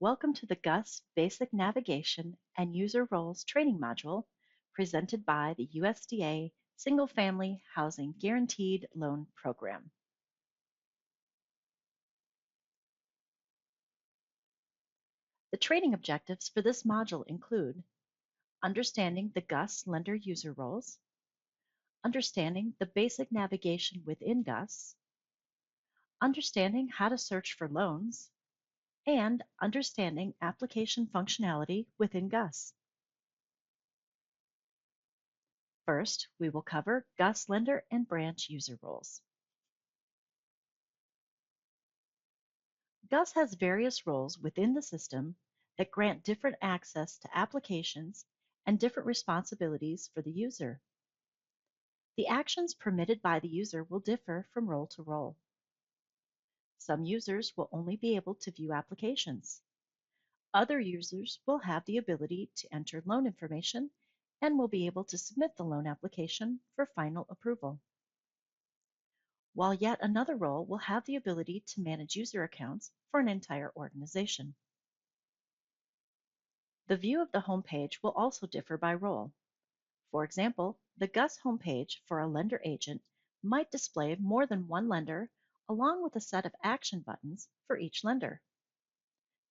Welcome to the GUS Basic Navigation and User Roles Training Module presented by the USDA Single Family Housing Guaranteed Loan Program. The training objectives for this module include understanding the GUS lender user roles, understanding the basic navigation within GUS, understanding how to search for loans, and understanding application functionality within GUS. First, we will cover GUS lender and branch user roles. GUS has various roles within the system that grant different access to applications and different responsibilities for the user. The actions permitted by the user will differ from role to role. Some users will only be able to view applications. Other users will have the ability to enter loan information and will be able to submit the loan application for final approval. While yet another role will have the ability to manage user accounts for an entire organization. The view of the homepage will also differ by role. For example, the GUS homepage for a lender agent might display more than one lender along with a set of action buttons for each lender.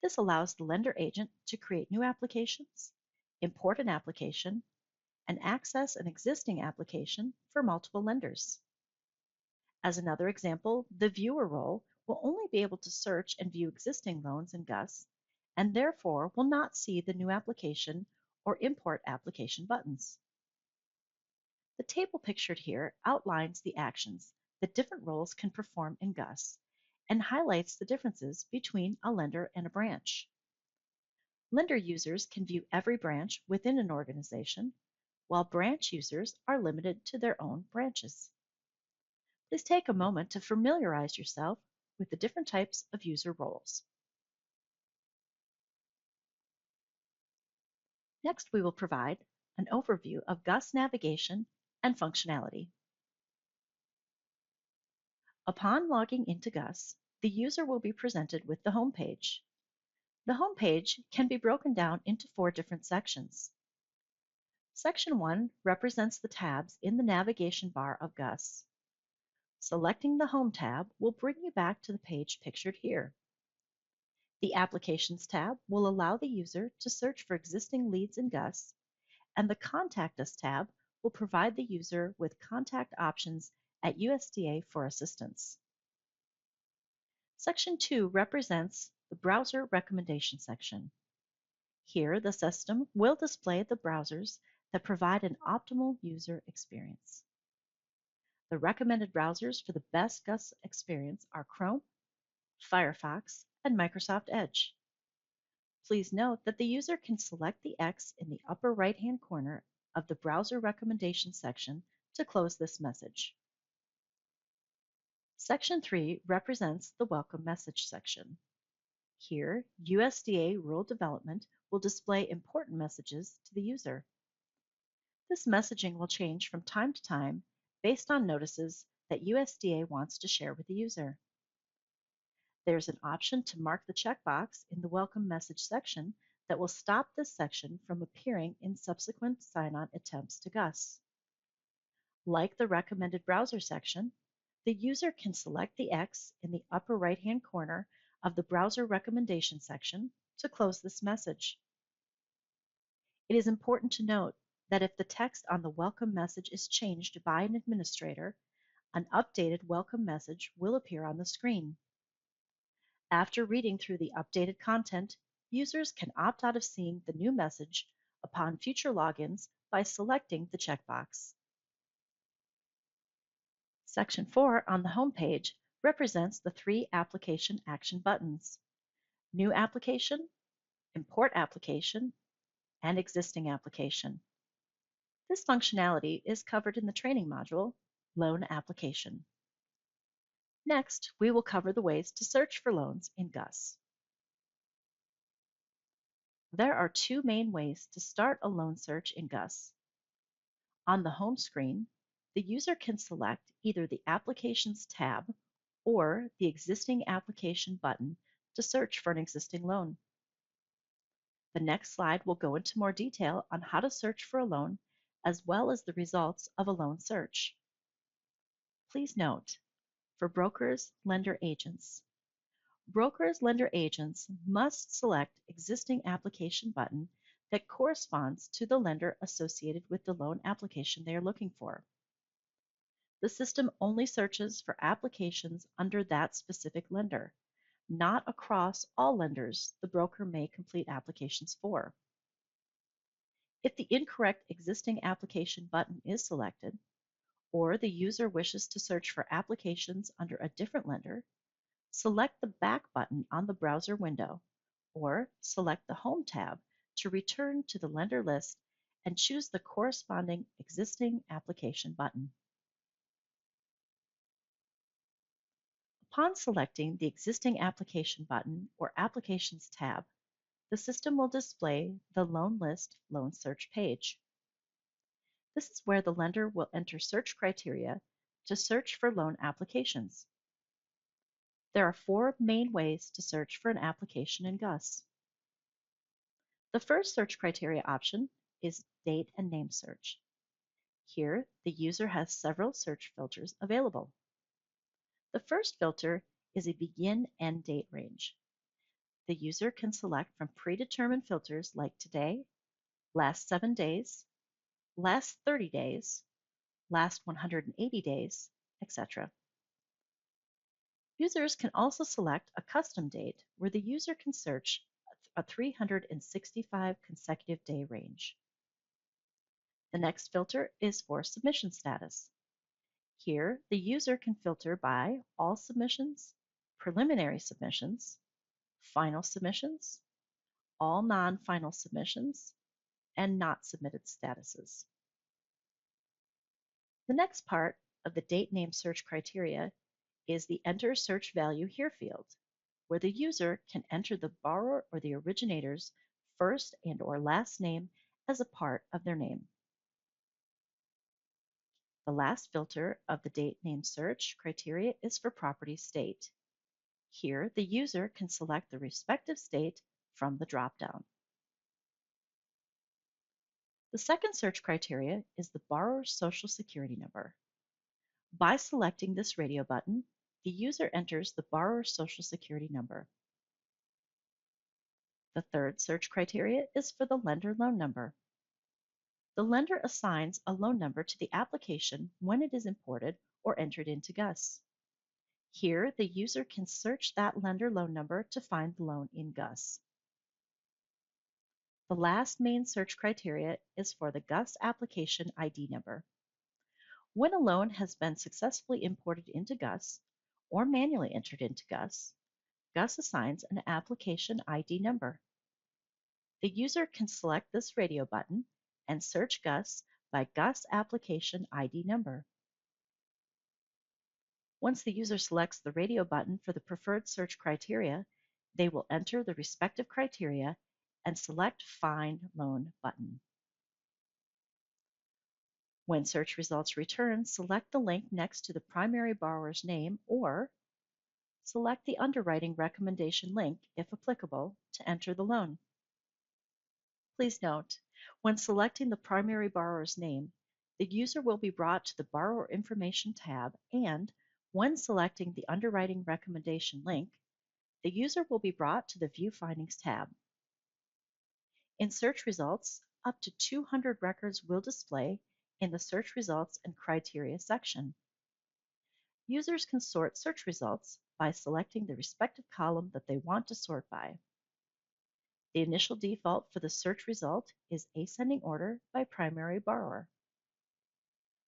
This allows the lender agent to create new applications, import an application, and access an existing application for multiple lenders. As another example, the viewer role will only be able to search and view existing loans in GUS and therefore will not see the new application or import application buttons. The table pictured here outlines the actions that different roles can perform in GUS and highlights the differences between a lender and a branch. Lender users can view every branch within an organization, while branch users are limited to their own branches. Please take a moment to familiarize yourself with the different types of user roles. Next, we will provide an overview of GUS navigation and functionality. Upon logging into GUS, the user will be presented with the home page. The home page can be broken down into 4 different sections. Section 1 represents the tabs in the navigation bar of GUS. Selecting the Home tab will bring you back to the page pictured here. The Applications tab will allow the user to search for existing leads in GUS, and the Contact Us tab will provide the user with contact options at USDA for assistance. Section 2 represents the Browser Recommendation section. Here, the system will display the browsers that provide an optimal user experience. The recommended browsers for the best GUS experience are Chrome, Firefox, and Microsoft Edge. Please note that the user can select the X in the upper right-hand corner of the Browser Recommendations section to close this message. Section 3 represents the Welcome Message section. Here, USDA Rural Development will display important messages to the user. This messaging will change from time to time based on notices that USDA wants to share with the user. There's an option to mark the checkbox in the Welcome Message section that will stop this section from appearing in subsequent sign-on attempts to GUS. Like the Recommended Browser section, the user can select the X in the upper right-hand corner of the Browser Recommendation section to close this message. It is important to note that if the text on the welcome message is changed by an administrator, an updated welcome message will appear on the screen. After reading through the updated content, users can opt out of seeing the new message upon future logins by selecting the checkbox. Section 4 on the home page represents the 3 application action buttons: New Application, Import Application, and Existing Application. This functionality is covered in the training module, Loan Application. Next, we will cover the ways to search for loans in GUS. There are 2 main ways to start a loan search in GUS. On the home screen, the user can select either the Applications tab or the Existing Application button to search for an existing loan. The next slide will go into more detail on how to search for a loan, as well as the results of a loan search. Please note, for brokers, lender agents. Brokers, lender agents must select existing application button that corresponds to the lender associated with the loan application they are looking for. The system only searches for applications under that specific lender, not across all lenders the broker may complete applications for. If the incorrect existing application button is selected, or the user wishes to search for applications under a different lender, select the back button on the browser window, or select the Home tab to return to the lender list and choose the corresponding existing application button. Upon selecting the existing application button or Applications tab, the system will display the Loan List Loan Search page. This is where the lender will enter search criteria to search for loan applications. There are 4 main ways to search for an application in GUS. The first search criteria option is Date and Name Search. Here, the user has several search filters available. The first filter is a begin-end date range. The user can select from predetermined filters like today, last 7 days, last 30 days, last 180 days, etc. Users can also select a custom date where the user can search a 365 consecutive day range. The next filter is for submission status. Here, the user can filter by all submissions, preliminary submissions, final submissions, all non-final submissions, and not submitted statuses. The next part of the date name search criteria is the Enter Search Value Here field, where the user can enter the borrower or the originator's first and/or last name as a part of their name. The last filter of the date name search criteria is for property state. Here, the user can select the respective state from the dropdown. The second search criteria is the borrower's Social Security number. By selecting this radio button, the user enters the borrower's Social Security number. The third search criteria is for the lender loan number. The lender assigns a loan number to the application when it is imported or entered into GUS. Here, the user can search that lender loan number to find the loan in GUS. The last main search criteria is for the GUS application ID number. When a loan has been successfully imported into GUS or manually entered into GUS, GUS assigns an application ID number. The user can select this radio button and search GUS by GUS application ID number. Once the user selects the radio button for the preferred search criteria, they will enter the respective criteria and select Find Loan button. When search results return, select the link next to the primary borrower's name or select the underwriting recommendation link, if applicable, to enter the loan. Please note, when selecting the primary borrower's name, the user will be brought to the Borrower Information tab, and when selecting the underwriting recommendation link, the user will be brought to the View Findings tab. In search results, up to 200 records will display in the Search Results and Criteria section. Users can sort search results by selecting the respective column that they want to sort by. The initial default for the search result is Ascending Order by Primary Borrower.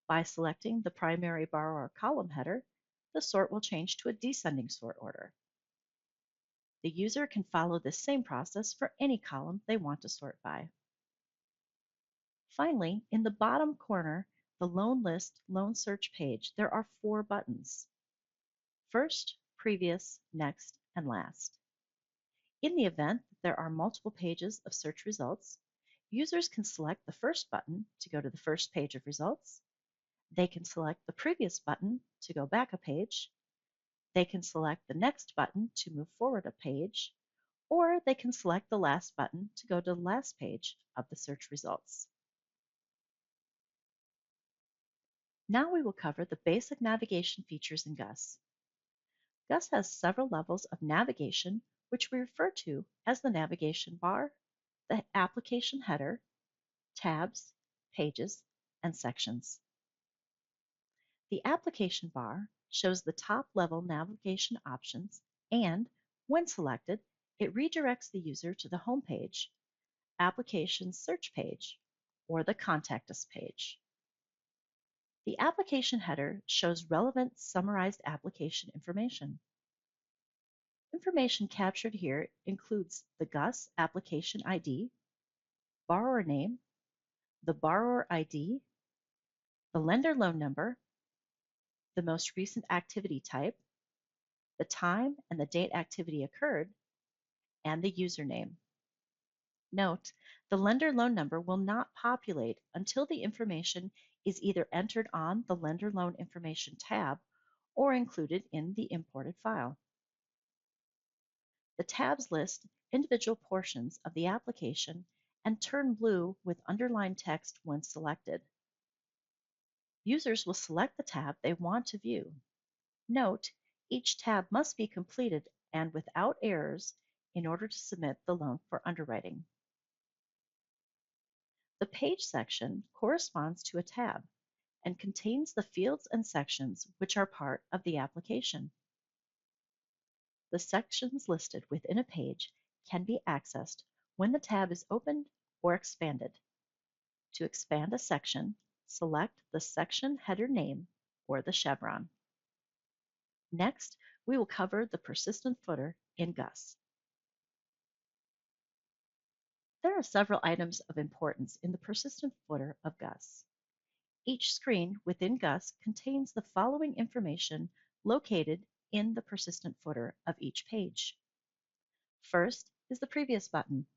By selecting the Primary Borrower column header, the sort will change to a descending sort order. The user can follow this same process for any column they want to sort by. Finally, in the bottom corner, the Loan List Loan Search page, there are 4 buttons: First, Previous, Next, and Last. In the event that there are multiple pages of search results, users can select the first button to go to the first page of results. They can select the previous button to go back a page. They can select the next button to move forward a page, or they can select the last button to go to the last page of the search results. Now we will cover the basic navigation features in GUS. GUS has several levels of navigation, which we refer to as the navigation bar, the application header, tabs, pages, and sections. The application bar shows the top-level navigation options, and when selected, it redirects the user to the home page, application search page, or the Contact Us page. The application header shows relevant summarized application information. Information captured here includes the GUS application ID, borrower name, the borrower ID, the lender loan number, the most recent activity type, the time and the date activity occurred, and the username. Note, the lender loan number will not populate until the information is either entered on the Lender Loan Information tab or included in the imported file. The tabs list individual portions of the application and turn blue with underlined text when selected. Users will select the tab they want to view. Note, each tab must be completed and without errors in order to submit the loan for underwriting. The page section corresponds to a tab and contains the fields and sections which are part of the application. The sections listed within a page can be accessed when the tab is opened or expanded. To expand a section, select the section header name or the chevron. Next, we will cover the persistent footer in GUS. There are several items of importance in the persistent footer of GUS. Each screen within GUS contains the following information located in the persistent footer of each page. First is the Previous button.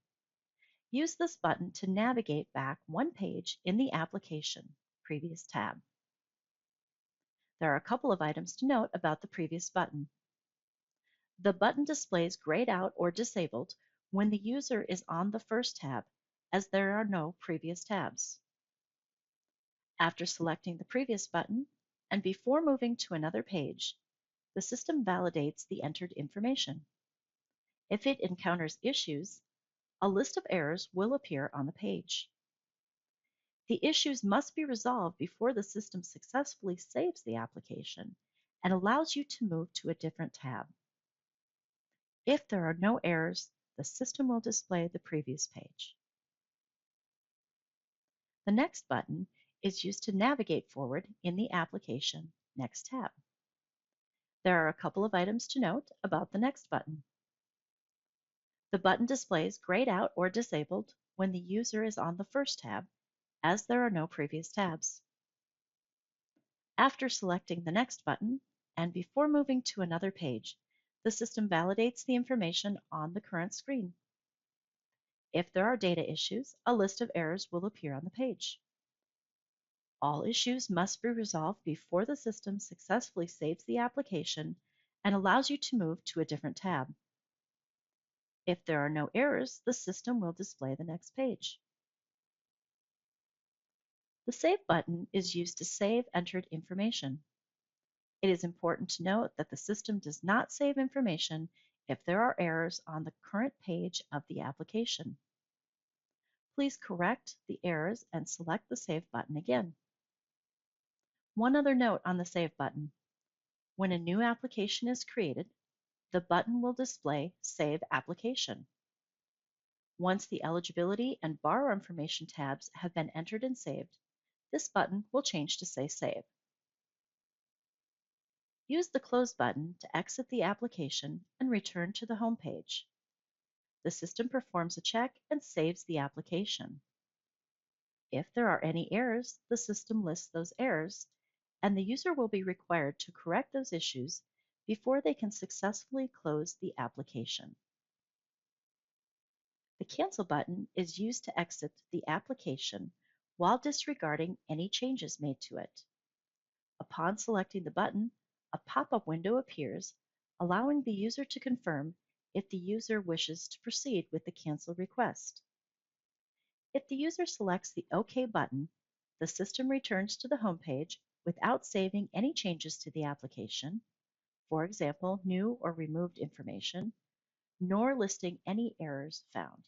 Use this button to navigate back one page in the application, Previous tab. There are a couple of items to note about the Previous button. The button displays grayed out or disabled when the user is on the first tab, as there are no previous tabs. After selecting the Previous button, and before moving to another page, the system validates the entered information. If it encounters issues, a list of errors will appear on the page. The issues must be resolved before the system successfully saves the application and allows you to move to a different tab. If there are no errors, the system will display the previous page. The Next button is used to navigate forward in the application Next tab. There are a couple of items to note about the Next button. The button displays grayed out or disabled when the user is on the first tab, as there are no previous tabs. After selecting the Next button, and before moving to another page, the system validates the information on the current screen. If there are data issues, a list of errors will appear on the page. All issues must be resolved before the system successfully saves the application and allows you to move to a different tab. If there are no errors, the system will display the next page. The Save button is used to save entered information. It is important to note that the system does not save information if there are errors on the current page of the application. Please correct the errors and select the Save button again. One other note on the Save button. When a new application is created, the button will display Save Application. Once the eligibility and borrower information tabs have been entered and saved, this button will change to say Save. Use the Close button to exit the application and return to the home page. The system performs a check and saves the application. If there are any errors, the system lists those errors, and the user will be required to correct those issues before they can successfully close the application. The Cancel button is used to exit the application while disregarding any changes made to it. Upon selecting the button, a pop-up window appears, allowing the user to confirm if the user wishes to proceed with the cancel request. If the user selects the OK button, the system returns to the home page without saving any changes to the application, for example, new or removed information, nor listing any errors found.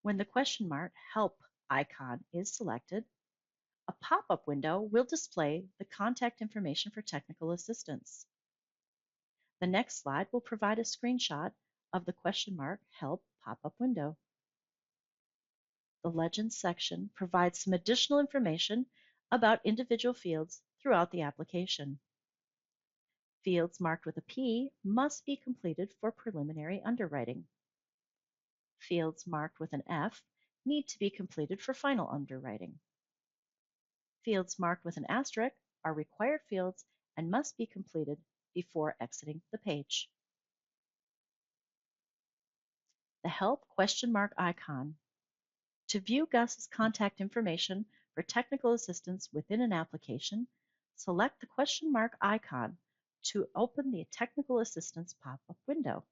When the question mark Help icon is selected, a pop-up window will display the contact information for technical assistance. The next slide will provide a screenshot of the question mark Help pop-up window. The Legends section provides some additional information about individual fields throughout the application. Fields marked with a P must be completed for preliminary underwriting. Fields marked with an F need to be completed for final underwriting. Fields marked with an asterisk are required fields and must be completed before exiting the page. The Help question mark icon. To view GUS's contact information for technical assistance within an application, select the question mark icon to open the technical assistance pop-up window.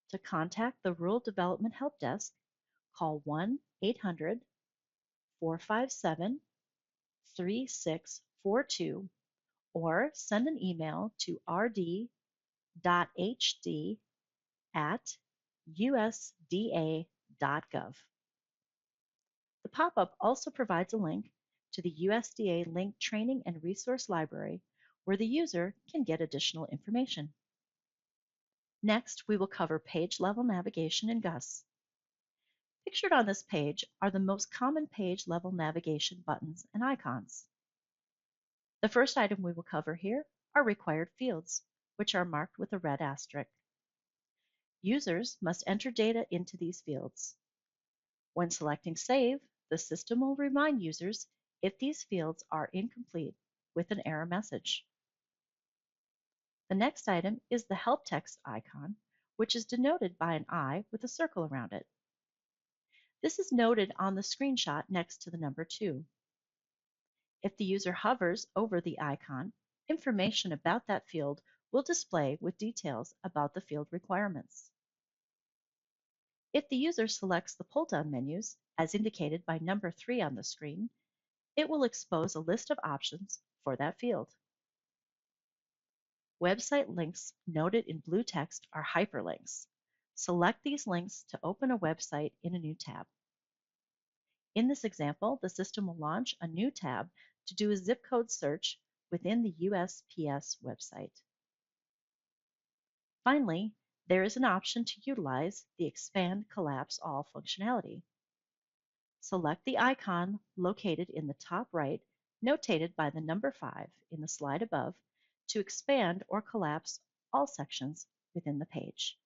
To contact the Rural Development Help Desk, call 1-800-457-3642 or send an email to rd.hd@usda.gov. The pop-up also provides a link to the USDA Link Training and Resource Library where the user can get additional information. Next, we will cover page-level navigation in GUS. Pictured on this page are the most common page-level navigation buttons and icons. The first item we will cover here are required fields, which are marked with a red asterisk. Users must enter data into these fields. When selecting Save, the system will remind users if these fields are incomplete with an error message. The next item is the Help text icon, which is denoted by an eye with a circle around it. This is noted on the screenshot next to the number 2. If the user hovers over the icon, information about that field will display with details about the field requirements. If the user selects the pull-down menus, as indicated by number 3 on the screen, it will expose a list of options for that field. Website links noted in blue text are hyperlinks. Select these links to open a website in a new tab. In this example, the system will launch a new tab to do a zip code search within the USPS website. Finally, there is an option to utilize the Expand Collapse All functionality. Select the icon located in the top right, notated by the number 5 in the slide above, to expand or collapse all sections within the page.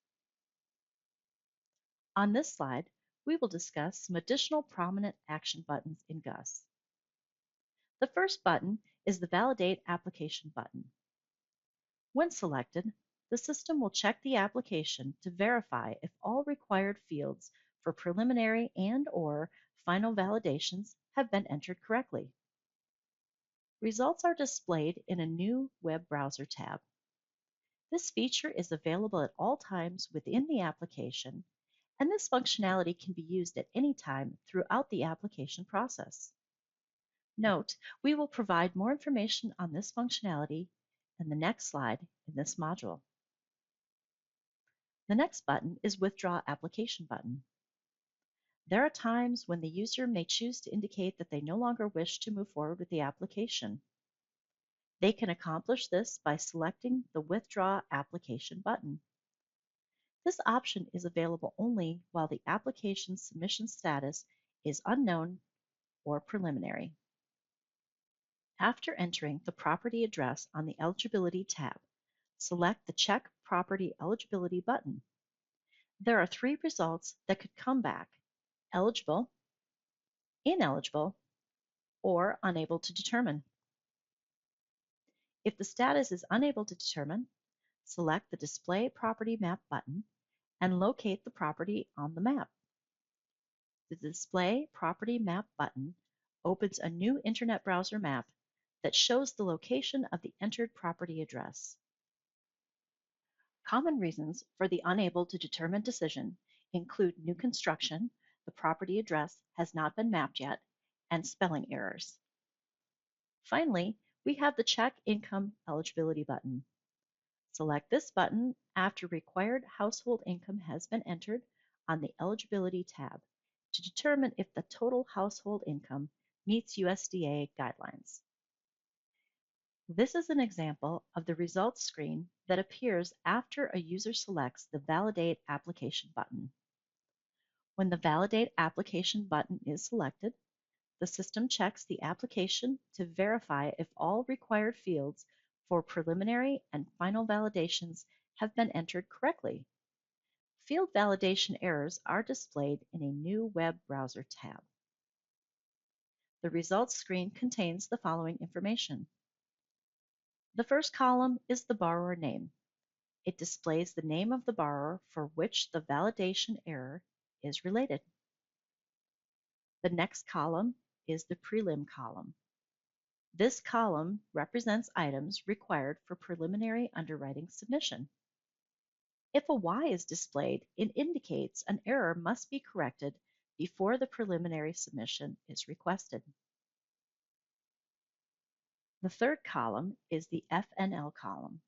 On this slide, we will discuss some additional prominent action buttons in GUS. The first button is the Validate Application button. When selected, the system will check the application to verify if all required fields for preliminary and/or final validations have been entered correctly. Results are displayed in a new web browser tab. This feature is available at all times within the application, and this functionality can be used at any time throughout the application process. Note, we will provide more information on this functionality in the next slide in this module. The next button is Withdraw Application button. There are times when the user may choose to indicate that they no longer wish to move forward with the application. They can accomplish this by selecting the Withdraw Application button. This option is available only while the application submission status is unknown or preliminary. After entering the property address on the Eligibility tab, select the Check Property Eligibility button. There are 3 results that could come back: eligible, ineligible, or unable to determine. If the status is unable to determine, select the Display Property Map button and locate the property on the map. The Display Property Map button opens a new internet browser map that shows the location of the entered property address. Common reasons for the unable to determine decision include new construction, the property address has not been mapped yet, and spelling errors. Finally, we have the Check Income Eligibility button. Select this button after required household income has been entered on the Eligibility tab to determine if the total household income meets USDA guidelines. This is an example of the results screen that appears after a user selects the Validate Application button. When the Validate Application button is selected, the system checks the application to verify if all required fields for preliminary and final validations have been entered correctly. Field validation errors are displayed in a new web browser tab. The results screen contains the following information. The first column is the borrower name. It displays the name of the borrower for which the validation error is related. The next column is the prelim column. This column represents items required for preliminary underwriting submission. If a Y is displayed, it indicates an error must be corrected before the preliminary submission is requested. The third column is the FNL column.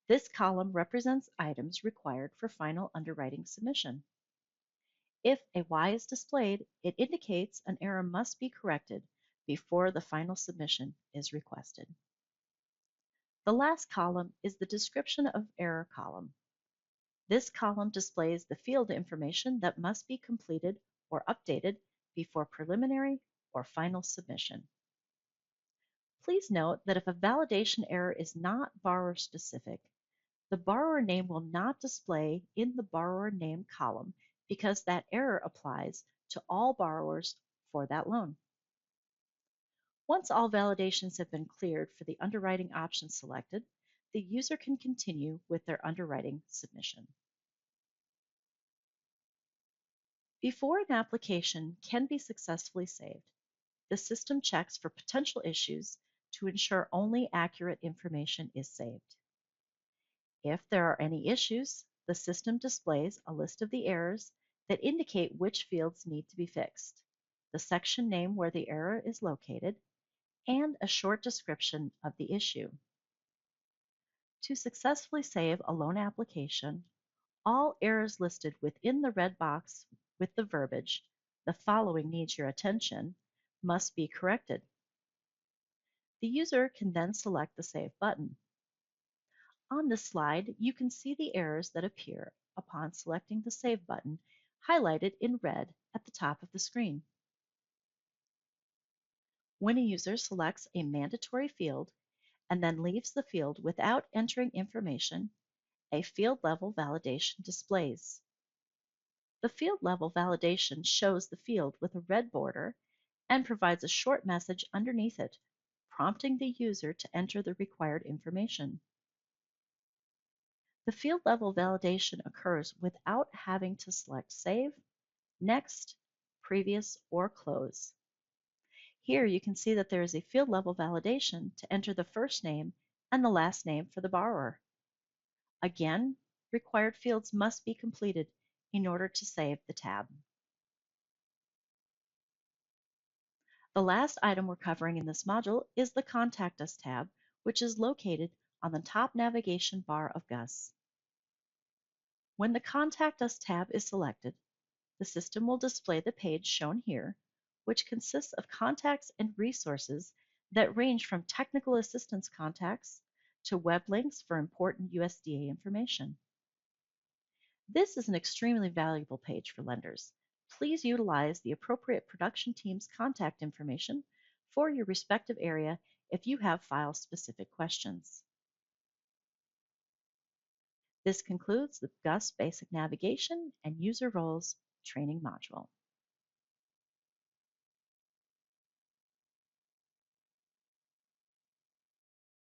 This column represents items required for final underwriting submission. If a Y is displayed, it indicates an error must be corrected before the final submission is requested. The last column is the description of error column. This column displays the field information that must be completed or updated before preliminary or final submission. Please note that if a validation error is not borrower specific, the borrower name will not display in the borrower name column because that error applies to all borrowers for that loan. Once all validations have been cleared for the underwriting option selected, the user can continue with their underwriting submission. Before an application can be successfully saved, the system checks for potential issues to ensure only accurate information is saved. If there are any issues, the system displays a list of the errors that indicate which fields need to be fixed, the section name where the error is located, and a short description of the issue. To successfully save a loan application, all errors listed within the red box with the verbiage, "The following needs your attention," must be corrected. The user can then select the Save button. On this slide, you can see the errors that appear upon selecting the Save button, highlighted in red at the top of the screen. When a user selects a mandatory field and then leaves the field without entering information, a field level validation displays. The field level validation shows the field with a red border and provides a short message underneath it, prompting the user to enter the required information. The field level validation occurs without having to select Save, Next, Previous, or Close. Here you can see that there is a field level validation to enter the first name and the last name for the borrower. Again, required fields must be completed in order to save the tab. The last item we're covering in this module is the Contact Us tab, which is located on the top navigation bar of GUS. When the Contact Us tab is selected, the system will display the page shown here, which consists of contacts and resources that range from technical assistance contacts to web links for important USDA information. This is an extremely valuable page for lenders. Please utilize the appropriate production team's contact information for your respective area if you have file-specific questions. This concludes the GUS Basic Navigation and User Roles training module.